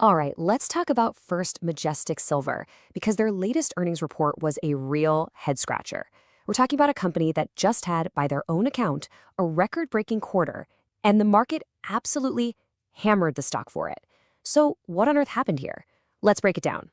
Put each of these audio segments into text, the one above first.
All right, let's talk about first Majestic Silver, because their latest earnings report was a real head-scratcher. We're talking about a company that just had, by their own account, a record-breaking quarter, and the market absolutely hammered the stock for it. So what on earth happened here? Let's break it down.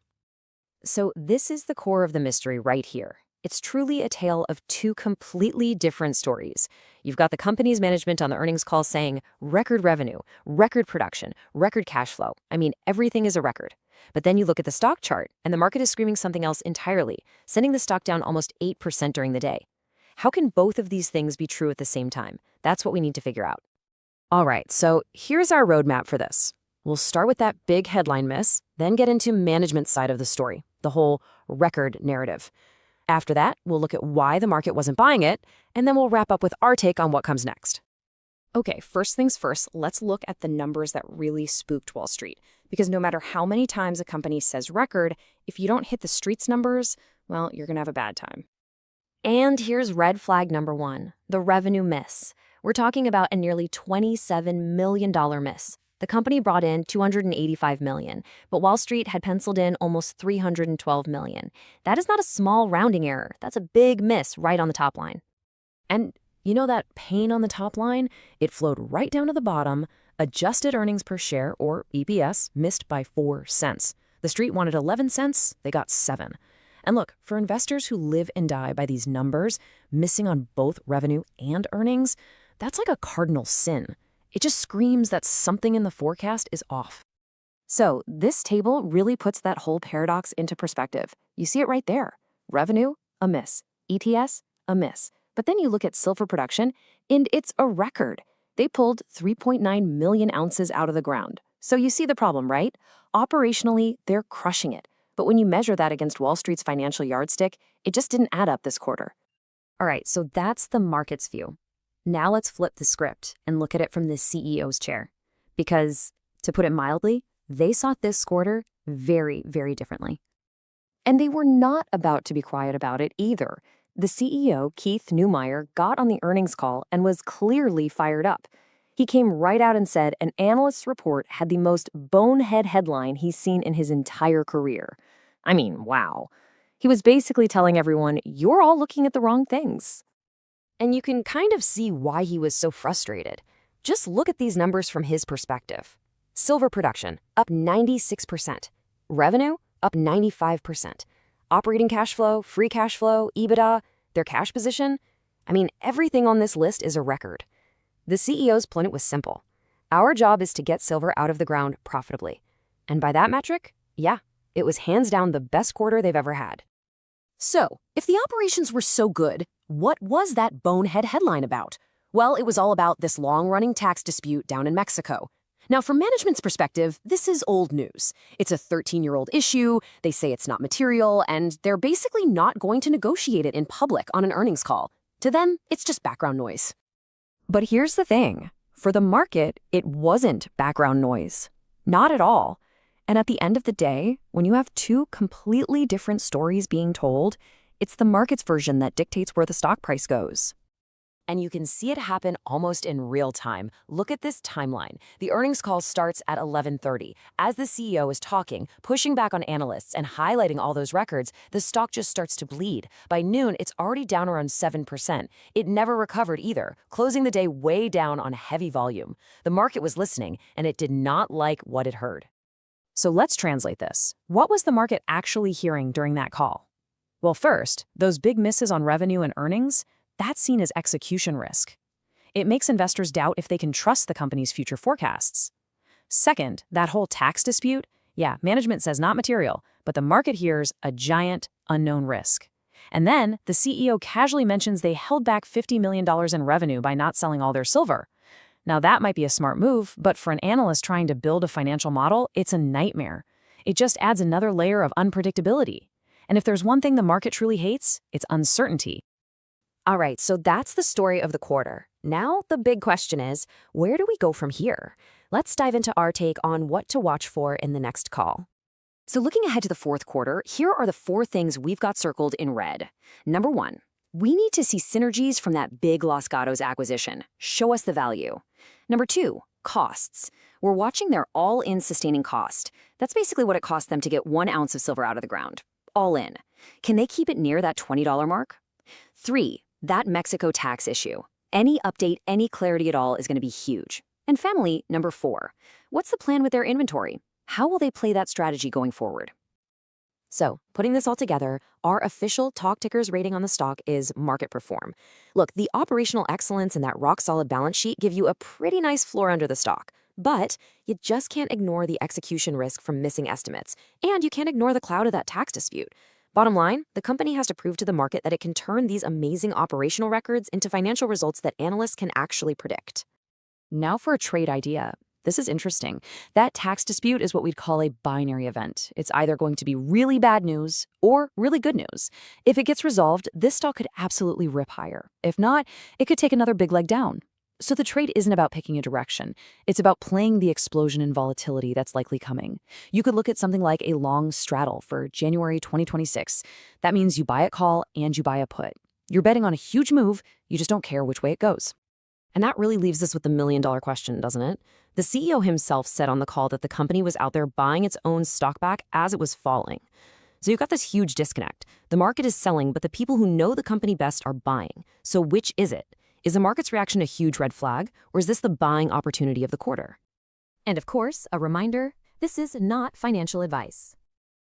So this is the core of the mystery right here. It's truly a tale of two completely different stories. You've got the company's management on the earnings call saying record revenue, record production, record cash flow. I mean, everything is a record. But then you look at the stock chart, and the market is screaming something else entirely, sending the stock down almost 8% during the day. How can both of these things be true at the same time? That's what we need to figure out. All right, so here's our roadmap for this. We'll start with that big headline miss, then get into management's side of the story, the whole record narrative. After that, we'll look at why the market wasn't buying it, and then we'll wrap up with our take on what comes next. Okay, first things first, let's look at the numbers that really spooked Wall Street. Because no matter how many times a company says record, if you don't hit the street's numbers, well, you're gonna have a bad time. And here's red flag number one, the revenue miss. We're talking about a nearly $27 million miss. The company brought in $285 million, but Wall Street had penciled in almost $312 million. That is not a small rounding error. That's a big miss right on the top line. And you know that pain on the top line? It flowed right down to the bottom. Adjusted earnings per share, or EPS, missed by 4 cents. The street wanted 11 cents, they got 7. And look, for investors who live and die by these numbers, missing on both revenue and earnings, that's like a cardinal sin. It just screams that something in the forecast is off. So this table really puts that whole paradox into perspective. You see it right there. Revenue, a miss. EPS, a miss. But then you look at silver production, and it's a record. They pulled 3.9 million ounces out of the ground. So you see the problem, right? Operationally, they're crushing it. But when you measure that against Wall Street's financial yardstick, it just didn't add up this quarter. All right, so that's the market's view. Now let's flip the script and look at it from the CEO's chair. Because, to put it mildly, they saw this quarter very, very differently. And they were not about to be quiet about it either. The CEO, Keith Newmeyer, got on the earnings call and was clearly fired up. He came right out and said an analyst's report had the most bonehead headline he's seen in his entire career. I mean, wow. He was basically telling everyone, you're all looking at the wrong things. And you can kind of see why he was so frustrated. Just look at these numbers from his perspective. Silver production, up 96%. Revenue, up 95%. Operating cash flow, free cash flow, EBITDA, their cash position. I mean, everything on this list is a record. The CEO's point was simple. Our job is to get silver out of the ground profitably. And by that metric, yeah, it was hands down the best quarter they've ever had. So, if the operations were so good, what was that bonehead headline about? Well, it was all about this long-running tax dispute down in Mexico. Now, from management's perspective, this is old news. It's a 13-year-old issue, they say it's not material, and they're basically not going to negotiate it in public on an earnings call. To them, it's just background noise. But here's the thing. For the market, it wasn't background noise. Not at all. And at the end of the day, when you have two completely different stories being told, it's the market's version that dictates where the stock price goes. And you can see it happen almost in real time. Look at this timeline. The earnings call starts at 11:30. As the CEO is talking, pushing back on analysts and highlighting all those records, the stock just starts to bleed. By noon, it's already down around 7%. It never recovered either, closing the day way down on heavy volume. The market was listening, and it did not like what it heard. So let's translate this. What was the market actually hearing during that call? Well, first, those big misses on revenue and earnings, that's seen as execution risk. It makes investors doubt if they can trust the company's future forecasts. Second, that whole tax dispute, yeah, management says not material, but the market hears a giant unknown risk. And then the CEO casually mentions they held back $50 million in revenue by not selling all their silver. Now that might be a smart move, but for an analyst trying to build a financial model, it's a nightmare. It just adds another layer of unpredictability. And if there's one thing the market truly hates, it's uncertainty. All right, so that's the story of the quarter. Now the big question is, where do we go from here? Let's dive into our take on what to watch for in the next call. So looking ahead to the fourth quarter, here are the 4 things we've got circled in red. Number 1, we need to see synergies from that big Los Gatos acquisition. Show us the value. Number 2, costs. We're watching their all-in sustaining cost. That's basically what it costs them to get 1 ounce of silver out of the ground. All in. Can they keep it near that $20 mark? 3, that Mexico tax issue. Any update, any clarity at all is going to be huge. And family, number 4. What's the plan with their inventory? How will they play that strategy going forward? So, putting this all together, our official Talk Tickers rating on the stock is market perform. Look, the operational excellence and that rock-solid balance sheet give you a pretty nice floor under the stock. But you just can't ignore the execution risk from missing estimates, and you can't ignore the cloud of that tax dispute. Bottom line, the company has to prove to the market that it can turn these amazing operational records into financial results that analysts can actually predict. Now for a trade idea. This is interesting. That tax dispute is what we'd call a binary event. It's either going to be really bad news or really good news. If it gets resolved, this stock could absolutely rip higher. If not, it could take another big leg down. So the trade isn't about picking a direction. It's about playing the explosion in volatility that's likely coming. You could look at something like a long straddle for January 2026. That means you buy a call and you buy a put. You're betting on a huge move, you just don't care which way it goes. And that really leaves us with the million-dollar question, doesn't it? The CEO himself said on the call that the company was out there buying its own stock back as it was falling. So you've got this huge disconnect. The market is selling, but the people who know the company best are buying. So which is it? Is the market's reaction a huge red flag, or is this the buying opportunity of the quarter? And of course, a reminder, this is not financial advice.